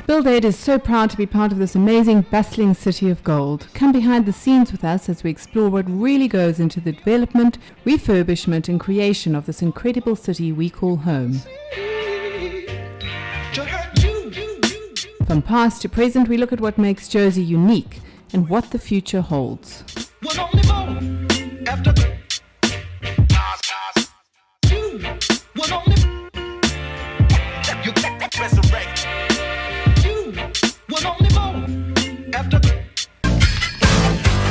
Buildaid is so proud to be part of this amazing, bustling city of gold. Come behind the scenes with us as we explore what really goes into the development, refurbishment and creation of this incredible city we call home. From past to present, we look at what makes Jersey unique and what the future holds.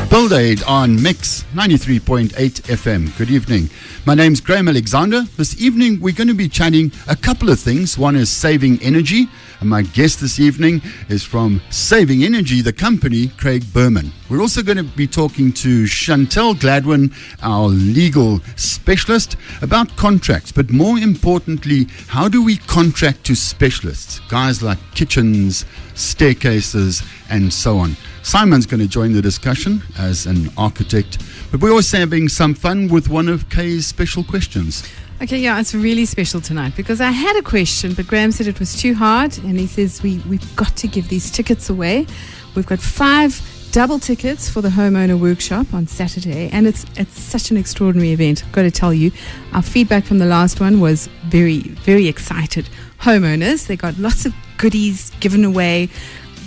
Buildaid on Mix 93.8 FM. Good evening. My name's Graham Alexander. This evening we're going to be chatting a couple of things. One is saving energy, and my guest this evening is from Saving Energy, the company, Craig Berman. We're also going to be talking to Chantel Gladwin, our legal specialist, about contracts, but more importantly, how do we contract to specialists, guys like kitchens, staircases, and so on. Simon's going to join the discussion as an architect, but we're also having some fun with one of Kay's special questions. Okay, yeah, it's really special tonight because I had a question, but Graham said it was too hard, and he says we've got to give these tickets away. We've got 5 double tickets for the homeowner workshop on Saturday, and it's such an extraordinary event. I've got to tell you, our feedback from the last one was very, very excited homeowners. They got lots of goodies given away,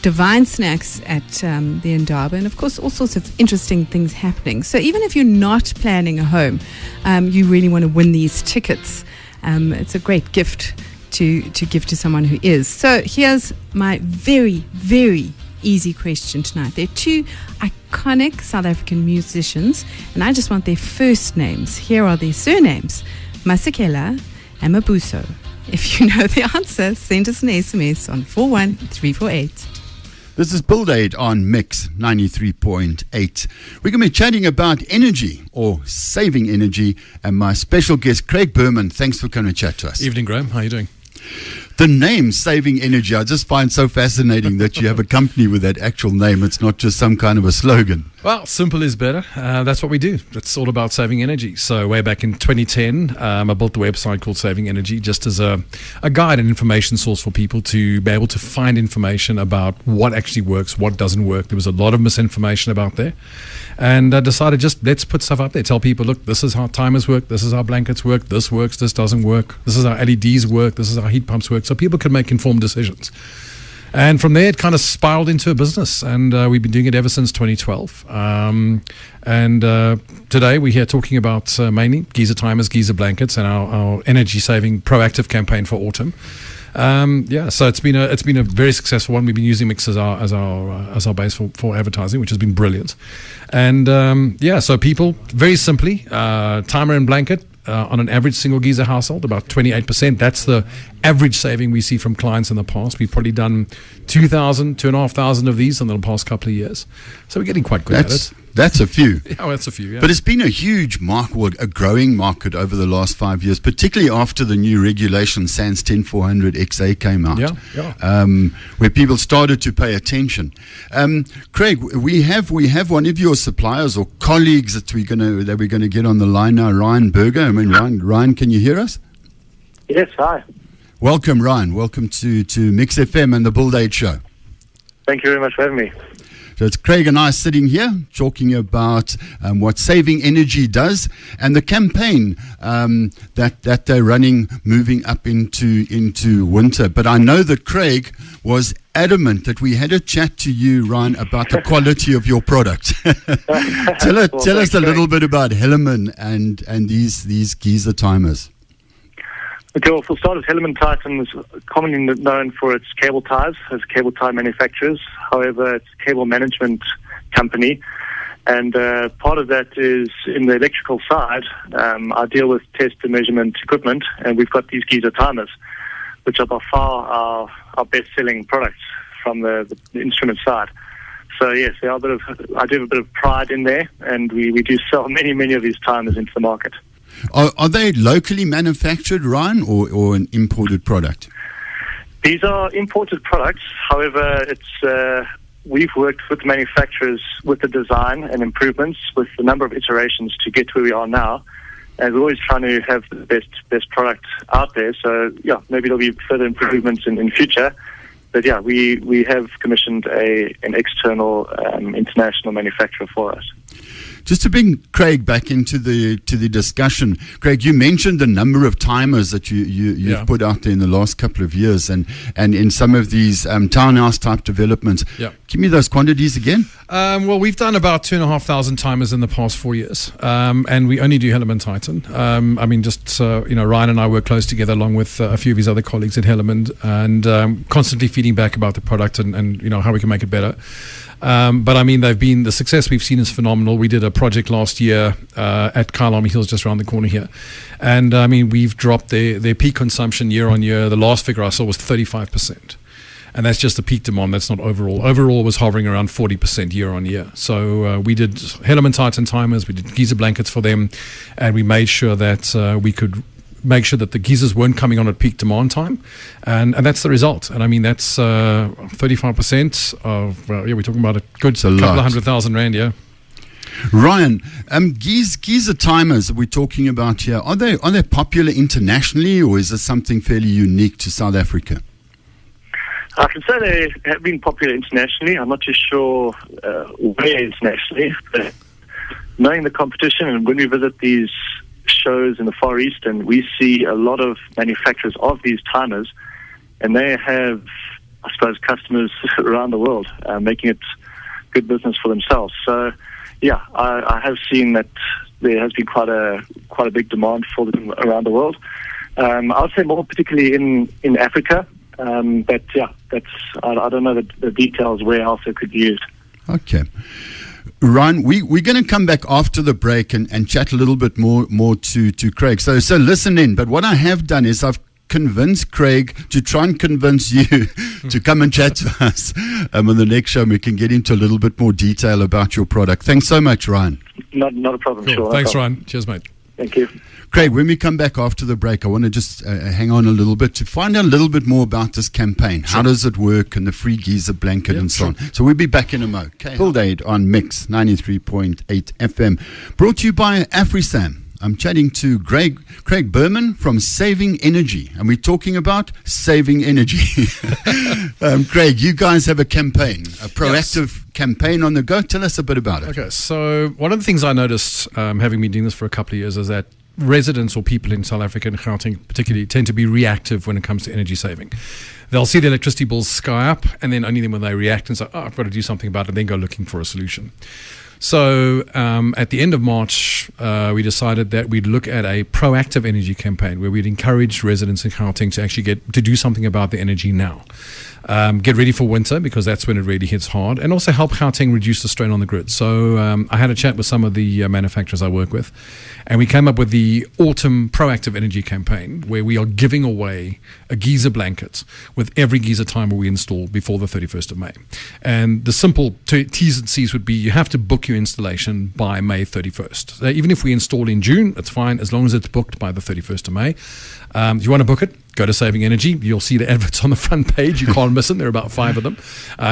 divine snacks at the Indaba, and of course all sorts of interesting things happening. So even if you're not planning a home, you really want to win these tickets. It's a great gift to give to someone who is. So here's my very, very easy question tonight. They're 2 iconic South African musicians, and I just want their first names. Here are their surnames: Masekela and Mabuso. If you know the answer, send us an SMS on 41348. This is Buildaid on Mix 93.8. We're going to be chatting about energy or saving energy, and my special guest, Craig Berman. Thanks for coming to chat to us. Evening, Graham. How are you doing? The name Saving Energy, I just find so fascinating that you have a company with that actual name. It's not just some kind of a slogan. Well, simple is better. That's what we do. It's all about saving energy. So way back in 2010, I built a website called Saving Energy just as a guide and information source for people to be able to find information about what actually works, what doesn't work. There was a lot of misinformation about there. And I decided just let's put stuff up there. Tell people, look, this is how timers work. This is how blankets work. This works. This doesn't work. This is how LEDs work. This is how heat pumps work. So people can make informed decisions. And from there, it kind of spiraled into a business, and we've been doing it ever since 2012. Today, we're here talking about mainly Geyser timers, Geyser blankets, and our energy-saving proactive campaign for autumn. So it's been a very successful one. We've been using Mix as our base for advertising, which has been brilliant. And so people, very simply, timer and blanket. On an average single Geyser household, about 28%. That's the average saving we see from clients in the past. We've probably done 2,500 of these in the past couple of years. So we're getting quite good at it. That's a few. Oh, that's a few, yeah. But it's been a huge market, a growing market over the last 5 years, particularly after the new regulation, SANS 10400 XA came out, where people started to pay attention. Craig, we have one of your suppliers or colleagues that we're going to get on the line now, Ryan Berger. I mean, Ryan, can you hear us? Yes, hi. Welcome, Ryan. Welcome to Mix FM and the Buildaid Show. Thank you very much for having me. So it's Craig and I sitting here talking about what Saving Energy does and the campaign that they're running moving up into winter. But I know that Craig was adamant that we had a chat to you, Ryan, about the quality of your product. Tell us a little bit about Hellermann and these Geyser timers. Okay, well, for starters, Hellermann Tyton is commonly known for its cable ties as cable tie manufacturers. However, it's a cable management company, and part of that is in the electrical side. I deal with test and measurement equipment, and we've got these Geyser timers, which are by far our best-selling products from the instrument side. So yes, I do have a bit of pride in there, and we do sell many of these timers into the market. Are they locally manufactured, Ryan, or an imported product? These are imported products. However, we've worked with manufacturers with the design and improvements with the number of iterations to get to where we are now. and we're always trying to have the best product out there. So yeah, maybe there'll be further improvements in future. But yeah, we have commissioned an external international manufacturer for us. Just to bring Craig back into the discussion, Craig, you mentioned the number of timers that you've put out there in the last couple of years, and in some of these townhouse type developments. Yeah. Give me those quantities again. Well, we've done about 2,500 timers in the past 4 years, and we only do Hellermann Tyton. Ryan and I work close together along with a few of his other colleagues at Hellermann, and constantly feeding back about the product and how we can make it better. But I mean, the success we've seen is phenomenal. We did a project last year at Kyle Army Hills, just around the corner here, and I mean, we've dropped their peak consumption year on year. The last figure I saw was 35%, and that's just the peak demand. That's not overall. Overall was hovering around 40% year on year. So we did Hellermann Tyton timers, we did Geyser blankets for them, and we made sure that we could make sure that the geysers weren't coming on at peak demand time, and that's the result. And I mean, that's 35% of we're talking about a good couple of 100,000 rand. Yeah. Ryan, geyser timers we're talking about here, are they popular internationally, or is this something fairly unique to South Africa? I can say they have been popular internationally. I'm not too sure where internationally, but knowing the competition, and when we visit these shows in the Far East, and we see a lot of manufacturers of these timers, and they have, I suppose, customers around the world, making it good business for themselves. So, yeah, I have seen that there has been quite a big demand for them around the world. I would say more particularly in Africa, but yeah, I don't know the details where else it could be used. Okay. Ryan, we're going to come back after the break and chat a little bit more to Craig. So listen in. But what I have done is I've convinced Craig to try and convince you to come and chat to us on the next show, and we can get into a little bit more detail about your product. Thanks so much, Ryan. Not a problem. Cool. Sure. Thanks, Ryan. Cheers, mate. Thank you. Craig, when we come back after the break, I want to just hang on a little bit to find out a little bit more about this campaign. Sure. How does it work, and the free Geyser blanket and so on. So we'll be back in a mo. Okay. Buildaid on Mix 93.8 FM. Brought to you by AfriSam. I'm chatting to Craig Berman from Saving Energy, and we're talking about saving energy. Craig, you guys have a campaign, a proactive campaign on the go. Tell us a bit about it. Okay, so one of the things I noticed, having been doing this for a couple of years, is that residents or people in South Africa and Gauteng particularly tend to be reactive when it comes to energy saving. They'll see the electricity bills sky up, and then only then when they react and say, I've got to do something about it, then go looking for a solution. So at the end of March, we decided that we'd look at a proactive energy campaign where we'd encourage residents in Gauteng to actually to do something about the energy now. Get ready for winter, because that's when it really hits hard, and also help Gauteng reduce the strain on the grid. So I had a chat with some of the manufacturers I work with, and we came up with the autumn proactive energy campaign, where we are giving away a Geyser blanket with every Geyser timer we install before the 31st of May. And the simple T's and C's would be, you have to book your installation by May 31st. So even if we install in June, it's fine, as long as it's booked by the 31st of May. If you want to book it, go to Saving Energy. You'll see the adverts on the front page. You can't miss them. There are about 5 of them.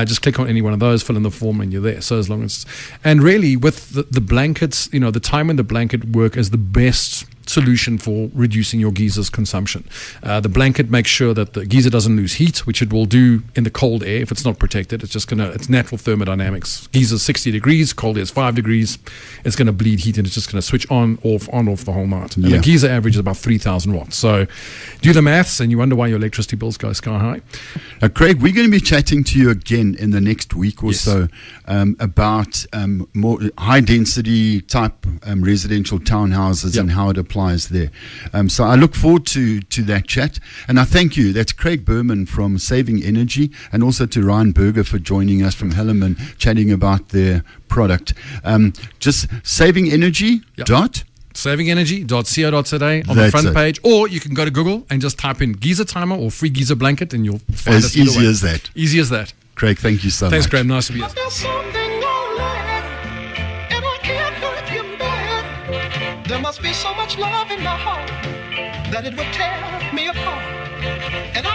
Just click on any one of those, fill in the form, and you're there. So as long as, and really with the blankets, the time and the blanket work as the best solution for reducing your geyser's consumption. The blanket makes sure that the geyser doesn't lose heat, which it will do in the cold air if it's not protected. It's natural thermodynamics. Geyser's 60 degrees, cold air is 5 degrees. It's going to bleed heat, and it's just going to switch on, off the whole night. And the geyser average is about 3,000 watts. So do the maths, and you wonder why your electricity bills go sky high. Craig, we're going to be chatting to you again in the next week or so about more high density type residential townhouses and how it applies there. So I look forward to that chat, and I thank you. That's Craig Berman from Saving Energy, and also to Ryan Berger for joining us from Hellermann, chatting about their product. Just Saving Energy dot savingenergy.co.za on the front page, or you can go to Google and just type in Geyser timer or free Geyser blanket, and you'll find as easy as that. Easy as that. Craig, thank you so much. Thanks, Graham. Nice to be here. There must be so much love in my heart that it would tear me apart. And